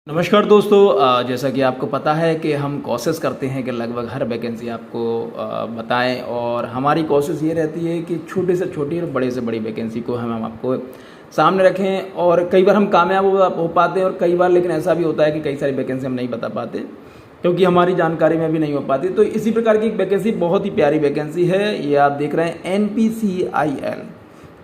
नमस्कार दोस्तों, जैसा कि आपको पता है कि हम कोशिश करते हैं कि लगभग हर वैकेंसी आपको बताएं। और हमारी कोशिश ये रहती है कि छोटे से छोटी और बड़े से बड़ी वैकेंसी को हम आपको सामने रखें। और कई बार हम कामयाब हो पाते हैं और कई बार लेकिन ऐसा भी होता है कि कई सारी वैकेंसी हम नहीं बता पाते क्योंकि हमारी जानकारी में भी नहीं हो पाती। तो इसी प्रकार की एक वैकेंसी, बहुत ही प्यारी वैकेंसी है, ये आप देख रहे हैं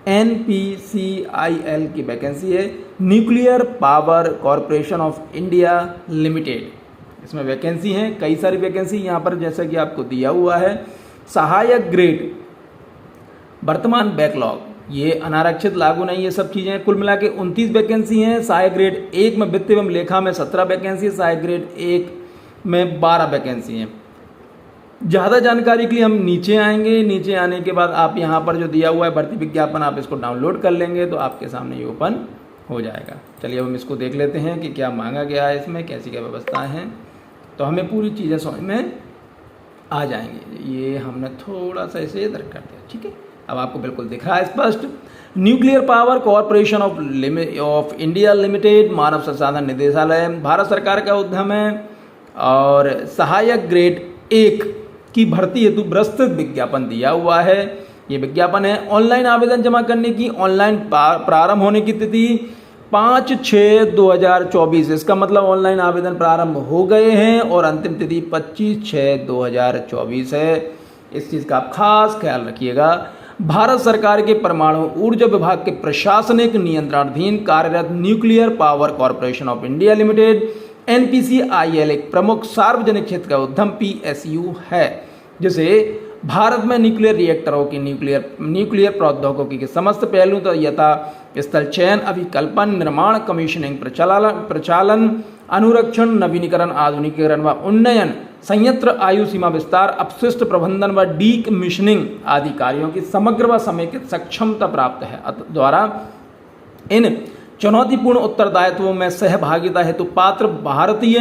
NPCIL की वैकेंसी है, nuclear power corporation of India limited. इसमें वैकेंसी हैं, कई सारी वैकेंसी यहाँ पर जैसा कि आपको दिया हुआ है। सहायक ग्रेड, वर्तमान बैकलॉग, ये अनारक्षित लागू नहीं, ये सब चीज़ें कुल मिला के 29 वैकेंसी हैं। सहायक ग्रेड 1 में वित्त एवं लेखा में 17 वैकेंसी है, सहायक ग्रेड 1 में 12 वैकेंसी हैं। ज़्यादा जानकारी के लिए हम नीचे आएंगे। नीचे आने के बाद आप यहाँ पर जो दिया हुआ है भर्ती विज्ञापन, आप इसको डाउनलोड कर लेंगे तो आपके सामने ये ओपन हो जाएगा। चलिए अब हम इसको देख लेते हैं कि क्या मांगा गया है, इसमें कैसी क्या व्यवस्थाएं हैं, तो हमें पूरी चीज़ें समझ में आ जाएंगी। ये हमने थोड़ा सा इसे इधर कर दिया, ठीक है। अब आपको बिल्कुल दिख रहा है स्पष्ट। Nuclear power corporation of India limited, मानव संसाधन निदेशालय, भारत सरकार का उद्यम है। और सहायक ग्रेड 1 की भर्ती हेतु विस्तृत विज्ञापन दिया हुआ है। ये विज्ञापन है। ऑनलाइन आवेदन जमा करने की ऑनलाइन प्रारंभ होने की तिथि 5/6/2024, इसका मतलब ऑनलाइन आवेदन प्रारंभ हो गए हैं और अंतिम तिथि 25/6/2024 है। इस चीज़ का आप खास ख्याल रखिएगा। भारत सरकार के परमाणु ऊर्जा विभाग के प्रशासनिक नियंत्रणाधीन कार्यरत nuclear power corporation of India limited NPCIL एक प्रमुख सार्वजनिक क्षेत्र का उद्यम PSU है, जिसे भारत में न्यूक्लियर रिएक्टरों की न्यूक्लियर प्रौद्योगिकी के समस्त पहलुओं तो यथा स्थल चयन, अभिकल्पन, निर्माण, कमीशनिंग, प्रचालन, अनुरक्षण, नवीनीकरण, आधुनिकीकरण व उन्नयन, संयंत्र आयु सीमा विस्तार, अपशिष्ट प्रबंधन व डीकमीशनिंग आदि कार्यों की समग्र व समेकित सक्षमता प्राप्त है। द्वारा इन चुनौतीपूर्ण उत्तरदायित्वों में सहभागिता हेतु पात्र भारतीय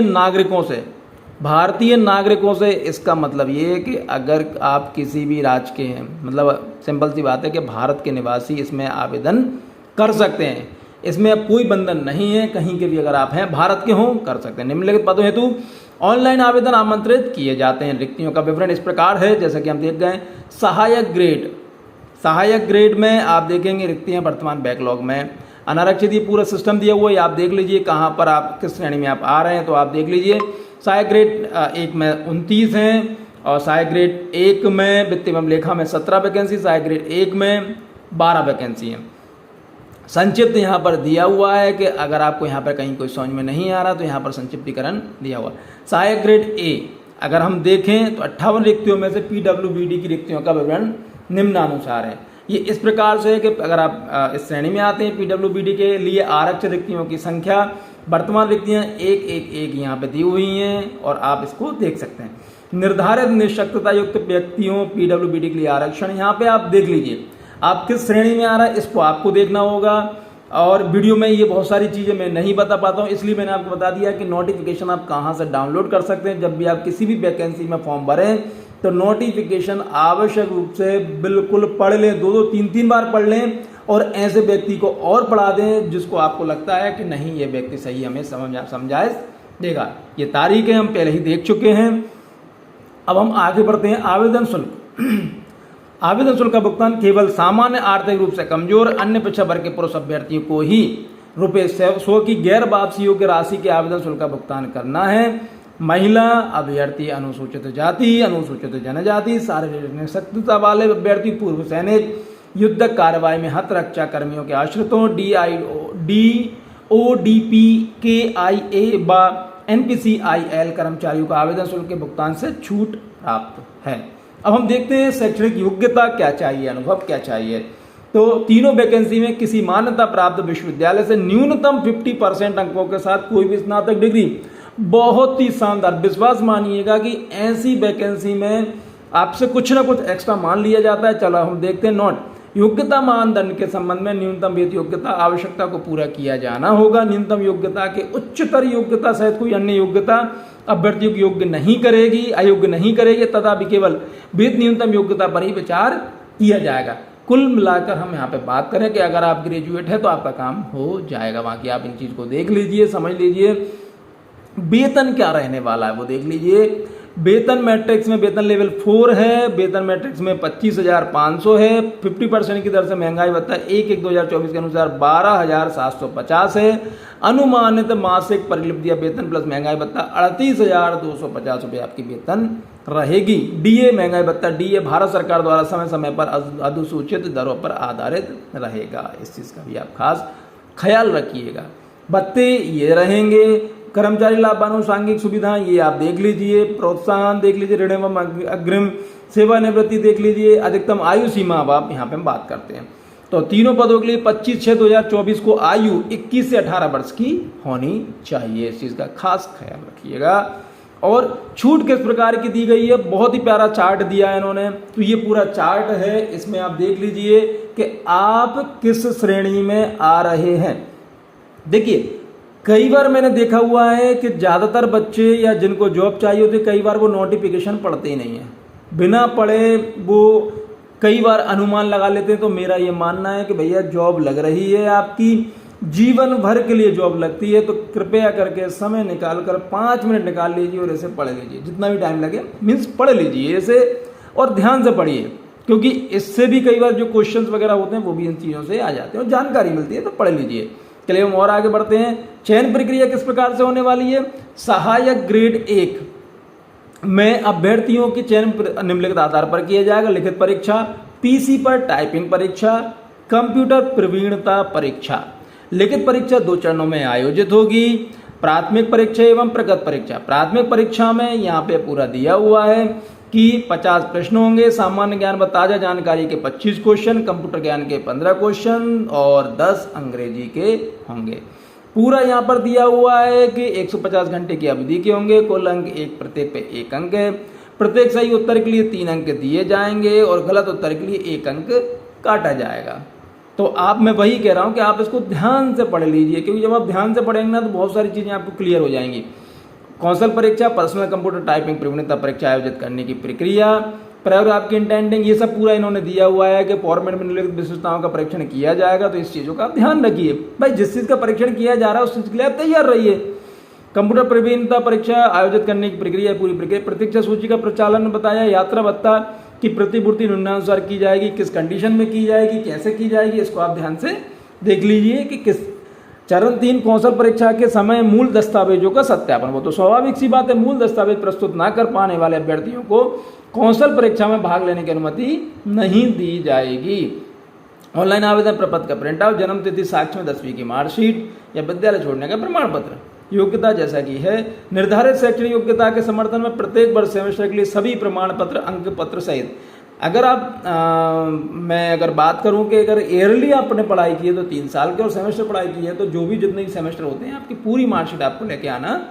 नागरिकों से, इसका मतलब ये है कि अगर आप किसी भी राज्य के हैं, मतलब सिंपल सी बात है कि भारत के निवासी इसमें आवेदन कर सकते हैं। इसमें अब कोई बंधन नहीं है, कहीं के भी अगर आप हैं भारत के हों कर सकते हैं। निम्नलिखित पदों हेतु ऑनलाइन आवेदन आमंत्रित किए जाते हैं। रिक्तियों का विवरण इस प्रकार है, जैसा कि हम देख गए। सहायक ग्रेड में आप देखेंगे रिक्तियाँ वर्तमान बैकलॉग में, अनारक्षित ये पूरा सिस्टम दिया हुआ है। आप देख लीजिए कहाँ पर आप किस श्रेणी में आप आ रहे हैं, तो आप देख लीजिए। सहायक ग्रेड 1 में 29 हैं और सहायक ग्रेड 1 में वित्त एवं लेखा में 17 वैकेंसी, सहायक ग्रेड 1 में 12 वैकेंसी हैं। संक्षिप्त यहाँ पर दिया हुआ है कि अगर आपको यहाँ पर कहीं कोई समझ में नहीं आ रहा तो यहाँ पर संक्षिप्तीकरण दिया हुआ है। सहायक ग्रेड A अगर हम देखें तो 58 रिक्तियों में से PWBD की रिक्तियों का विवरण निम्नानुसार है। ये इस प्रकार से है कि अगर आप इस श्रेणी में आते हैं PWBD के लिए आरक्षित रिक्तियों की संख्या, वर्तमान रिक्तियाँ 111 यहाँ पे दी हुई हैं और आप इसको देख सकते हैं। निर्धारित निःशक्तता युक्त व्यक्तियों PWBD के लिए आरक्षण यहाँ पे आप देख लीजिए, आप किस श्रेणी में आ रहा है इसको आपको देखना होगा। और वीडियो में ये बहुत सारी चीज़ें मैं नहीं बता पाता हूँ, इसलिए मैंने आपको बता दिया कि नोटिफिकेशन आप कहाँ से डाउनलोड कर सकते हैं। जब भी आप किसी भी वैकेंसी में फॉर्म भरें तो नोटिफिकेशन आवश्यक रूप से बिल्कुल पढ़ लें, 2-2 3-3 बार पढ़ लें और ऐसे व्यक्ति को और पढ़ा दें जिसको आपको लगता है कि नहीं ये व्यक्ति सही हमें समझाए देगा। ये तारीख है हम पहले ही देख चुके हैं। अब हम आगे बढ़ते हैं। आवेदन शुल्क का भुगतान केवल सामान्य आर्थिक रूप से कमजोर अन्य पिछड़ा वर्ग के पुरुष अभ्यर्थियों को ही ₹100 की गैर वापसी योग्य राशि के आवेदन शुल्क का भुगतान करना है। महिला अभ्यर्थी, अनुसूचित जाति, अनुसूचित जनजाति, शारीरिक निःशक्तता वाले अभ्यर्थी, पूर्व सैनिक, युद्धक कार्रवाई में हतरक्षा कर्मियों के आश्रितों, DODP KIA व NPCIL कर्मचारियों को आवेदन शुल्क के भुगतान से छूट प्राप्त है। अब हम देखते हैं शैक्षणिक योग्यता क्या चाहिए, अनुभव क्या चाहिए। तो तीनों वैकेंसी में किसी मान्यता प्राप्त विश्वविद्यालय से न्यूनतम 50% अंकों के साथ कोई भी स्नातक डिग्री। बहुत ही शानदार, विश्वास मानिएगा कि ऐसी वैकेंसी में आपसे कुछ ना कुछ एक्स्ट्रा मान लिया जाता है। चलो हम देखते हैं। नोट, योग्यता मानदंड के संबंध में न्यूनतम वेतन योग्यता आवश्यकता को पूरा किया जाना होगा। न्यूनतम योग्यता के उच्चतर योग्यता सहित कोई अन्य योग्यता अभ्यर्थियों को अयोग्य नहीं करेगी तथा भी केवल वेतन न्यूनतम योग्यता पर ही विचार किया जाएगा। कुल मिलाकर हम यहाँ पे बात करें कि अगर आप ग्रेजुएट है तो आपका काम हो जाएगा। बाकी आप इन चीज़ को देख लीजिए, समझ लीजिए। वेतन क्या रहने वाला है वो देख लीजिए। वेतन मैट्रिक्स में वेतन लेवल 4 है, वेतन मैट्रिक्स में 25,500 है, 50% की दर से महंगाई भत्ता 1/1/2024 के अनुसार 12,750 है। अनुमानित मासिक परिलब्ध वेतन प्लस महंगाई भत्ता 38,250 रुपये आपकी वेतन रहेगी। डीए महंगाई भत्ता डीए भारत सरकार द्वारा समय समय पर अधिसूचित दरों पर आधारित रहेगा। इस चीज़ का भी आप खास ख्याल रखिएगा। भत्ते ये रहेंगे। कर्मचारी लाभ आनुषंगिक सुविधाएं ये आप देख लीजिए। प्रोत्साहन देख लीजिए। ऋण एवं अग्रिम सेवानिवृत्ति देख लीजिए। अधिकतम आयु सीमा अब आप यहाँ पे हम बात करते हैं तो तीनों पदों के लिए 25/6/2024 को आयु 21 से 18 वर्ष की होनी चाहिए। इस चीज़ का खास ख्याल रखिएगा। और छूट किस प्रकार की दी गई है, बहुत ही प्यारा चार्ट दिया है इन्होंने। तो ये पूरा चार्ट है, इसमें आप देख लीजिए कि आप किस श्रेणी में आ रहे हैं। देखिए कई बार मैंने देखा हुआ है कि ज़्यादातर बच्चे या जिनको जॉब चाहिए होती है कई बार वो नोटिफिकेशन पढ़ते ही नहीं है, बिना पढ़े वो कई बार अनुमान लगा लेते हैं। तो मेरा ये मानना है कि भैया जॉब लग रही है आपकी, जीवन भर के लिए जॉब लगती है, तो कृपया करके समय निकाल कर 5 मिनट निकाल लीजिए और इसे पढ़ लीजिए। जितना भी टाइम लगे मीन्स पढ़ लीजिए इसे और ध्यान से पढ़िए, क्योंकि इससे भी कई बार जो क्वेश्चंस वगैरह होते हैं वो भी इन चीज़ों से आ जाते हैं और जानकारी मिलती है, तो पढ़ लीजिए। चलिए हम और आगे बढ़ते हैं। चयन प्रक्रिया किस प्रकार से होने वाली है। सहायक ग्रेड 1 में अभ्यर्थियों के चयन निम्नलिखित आधार पर किया जाएगा। लिखित परीक्षा, पीसी पर टाइपिंग परीक्षा, कंप्यूटर प्रवीणता परीक्षा। लिखित परीक्षा 2 चरणों में आयोजित होगी। प्राथमिक परीक्षा एवं प्रगत परीक्षा। प्राथमिक परीक्षा में यहाँ पे पूरा दिया हुआ है कि 50 प्रश्न होंगे। सामान्य ज्ञान व ताजा जानकारी के 25 क्वेश्चन, कंप्यूटर ज्ञान के 15 क्वेश्चन और 10 अंग्रेजी के होंगे। पूरा यहाँ पर दिया हुआ है कि 150 घंटे की अवधि के होंगे। कुल अंक प्रत्येक पे 1 अंक है। प्रत्येक सही उत्तर के लिए 3 अंक दिए जाएंगे और गलत उत्तर के लिए 1 अंक काटा जाएगा। तो आप मैं वही कह रहा हूँ कि आप इसको ध्यान से पढ़ लीजिए, क्योंकि जब आप ध्यान से पढ़ेंगे ना तो बहुत सारी चीज़ें आपको क्लियर हो जाएंगी। कौशल परीक्षा, पर्सनल कंप्यूटर टाइपिंग प्रवीणता परीक्षा आयोजित करने की प्रक्रिया, पैराग्राफ की इंटेंडिंग, ये सब पूरा इन्होंने दिया हुआ है कि फॉर्मेट में निम्नलिखित विशेषताओं का परीक्षण किया जाएगा। तो इस चीज़ों का आप ध्यान रखिए भाई, जिस चीज़ का परीक्षण किया जा रहा है उस चीज़ के लिए आप तैयार रहिए। कंप्यूटर प्रवीणता परीक्षा आयोजित करने की प्रक्रिया, पूरी प्रक्रिया। प्रतीक्षा सूची का प्रचालन बताया। यात्रा भत्ता की प्रतिपूर्ति निम्नानुसार की जाएगी, किस कंडीशन में की जाएगी, कैसे की जाएगी, इसको आप ध्यान से देख लीजिए कि किस। चरण 3 कौशल परीक्षा के समय मूल दस्तावेजों का सत्यापन। वो तो स्वाभाविक सी बात है, मूल दस्तावेज प्रस्तुत ना कर पाने वाले अभ्यर्थियों को कौशल परीक्षा में भाग लेने की अनुमति नहीं दी जाएगी। ऑनलाइन आवेदन प्रपत्र का प्रिंट आउट, जन्म तिथि, साक्ष्य में 10वीं की मार्कशीट या विद्यालय छोड़ने का प्रमाण पत्र। योग्यता जैसा कि है, निर्धारित शैक्षणिक योग्यता के समर्थन में प्रत्येक वर्ष सेमेस्टर के लिए सभी प्रमाण पत्र अंक पत्र सहित। अगर आप मैं अगर बात करूं कि अगर ईयरली आपने पढ़ाई की है तो 3 साल के और सेमेस्टर पढ़ाई की है तो जो भी जितने भी सेमेस्टर होते हैं आपकी पूरी मार्कशीट आपको लेके आना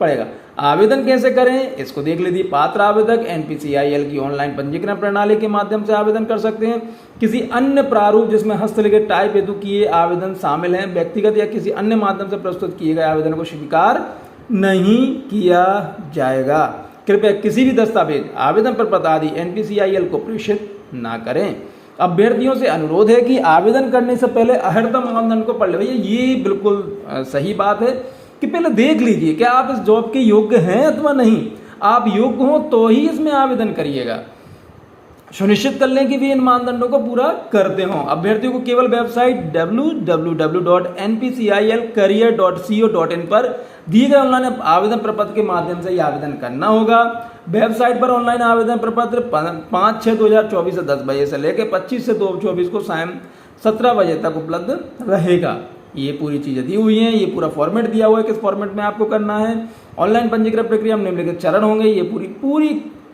पड़ेगा। आवेदन कैसे करें इसको देख लीजिए। पात्र आवेदक NPCIL की ऑनलाइन पंजीकरण प्रणाली के माध्यम से आवेदन कर सकते हैं। किसी अन्य प्रारूप जिसमें हस्तलिखित टाइप हेतु किए आवेदन शामिल हैं, व्यक्तिगत या किसी अन्य माध्यम से प्रस्तुत किए गए आवेदन को स्वीकार नहीं किया जाएगा। कृपया किसी भी दस्तावेज, आवेदन प्रपत्र आदि NPCIL को प्रेषित ना करें। अभ्यर्थियों से अनुरोध है कि आवेदन करने से पहले अर्हता मानदंड को पढ़ ले। भैया ये बिल्कुल सही बात है कि पहले देख लीजिए कि आप इस जॉब के योग्य हैं अथवा नहीं। आप योग्य हो तो ही इसमें आवेदन करिएगा। सुनिश्चित कर लें कि वे इन मानदंडों को पूरा करते हों। अभ्यर्थियों को केवल वेबसाइट www.npcilcareer.co.in पर दिए गए ऑनलाइन आवेदन प्रपत्र के माध्यम से ही आवेदन करना होगा। वेबसाइट पर ऑनलाइन आवेदन प्रपत्र 5/6/2024 से 10 बजे से लेकर 25 से 2/24 को शाम 17 बजे तक उपलब्ध रहेगा। ये पूरी चीज़ें दी हुई हैं, ये पूरा फॉर्मेट दिया हुआ है किस फॉर्मेट में आपको करना है। ऑनलाइन पंजीकरण प्रक्रिया में निम्नलिखित चरण होंगे। ये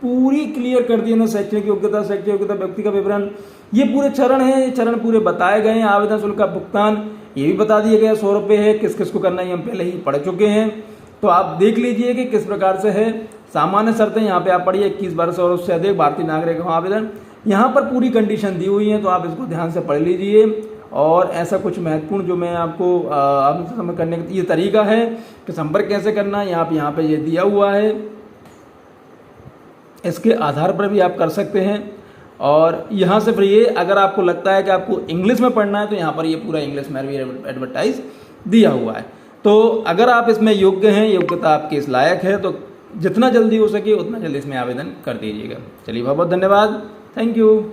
पूरी क्लियर कर दी है। शैक्षणिक योग्यता, शैक्षिक योग्यता, व्यक्ति का विवरण, ये पूरे चरण हैं। ये चरण पूरे बताए गए हैं। आवेदन शुल्क का भुगतान ये भी बता दिया गया 100 रुपये है। किस किस को करना है हम पहले ही पढ़ चुके हैं, तो आप देख लीजिए कि किस प्रकार से है। सामान्य शर्तें यहाँ पे आप पढ़िए। 21 वर्ष और उससे अधिक भारतीय नागरिक हो आवेदन, यहाँ पर पूरी कंडीशन दी हुई है, तो आप इसको ध्यान से पढ़ लीजिए। और ऐसा कुछ महत्वपूर्ण जो मैं आपको आपसे समझ करने का ये तरीका है कि संपर्क कैसे करना है, यहाँ पे ये दिया हुआ है। इसके आधार पर भी आप कर सकते हैं। और यहाँ से फिर ये अगर आपको लगता है कि आपको इंग्लिश में पढ़ना है तो यहाँ पर ये पूरा इंग्लिश में भी एडवर्टाइज दिया हुआ है। तो अगर आप इसमें योग्य हैं, योग्यता आपके इस लायक है, तो जितना जल्दी हो सके उतना जल्दी इसमें आवेदन कर दीजिएगा। चलिए बहुत बहुत धन्यवाद, थैंक यू।